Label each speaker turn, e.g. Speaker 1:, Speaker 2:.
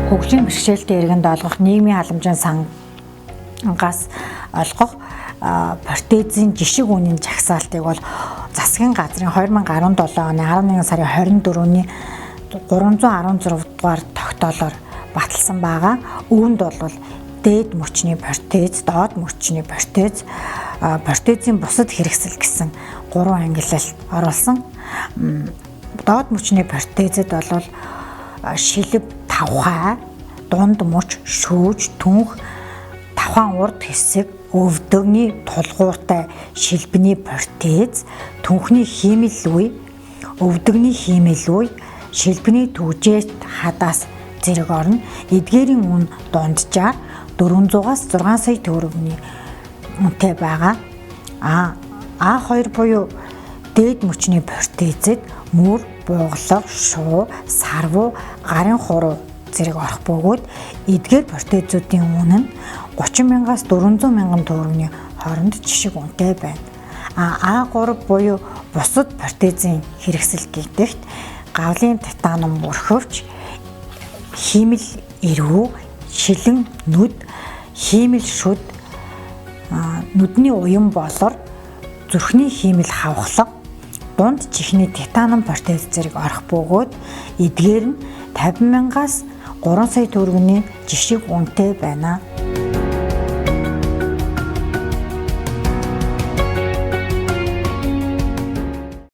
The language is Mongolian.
Speaker 1: Хөгжлийн бэрхшээлтэй иргэнд олгох нийгмийн халамжийн сангаас олгох протезийн жишг үнийн жагсаалтыг бол засгийн газрын 2017 оны 11 сарын 24-ний 316 дугаар тогтоолоор баталсан байгаа. Үүнд бол дээд мөчний протез, доод мөчний протез, протезийн бусад хэрэгсэл гэсэн 3 ангиллалт оруулсан. Доод мөчний протезэд бол шилб тавхай, дунд мөч, шүүж, түнх, тавхайн урд хэсэг, өвдөгний тулгууртай шилбэний протез, түнхний хиймэл үе, өвдөгний хиймэл үе, шилбэний түгжээт хадаас зэрэг орно. Эдгээрийн үн дунджаар 400-аас 6 сая төгрөгийн үнэтэй байгаа. А2 буюу дээд мөчний протезэд мөр, буугалга, шуу, сарвуу, гарын хуруу зэрэг орох бөгөөд эдгээр протезүүдийн үн нь 30,000-аас 400,000 төгрөгийн хооронд жишг үнэтэй байна. А3 буюу бусад протезийн хэрэгсэл гэдэгт гавлын титанум бүрхөвч, хиймэл эрвүү, шилэн нүд, хиймэл шүд, нүдний уян болор, зүрхний хиймэл хавхлага, дунд чихний титанум протез зэрэг орох бөгөөд эдгээр нь 50,000-аас 3 сая төгрөгийн жишг үнэтэй байна.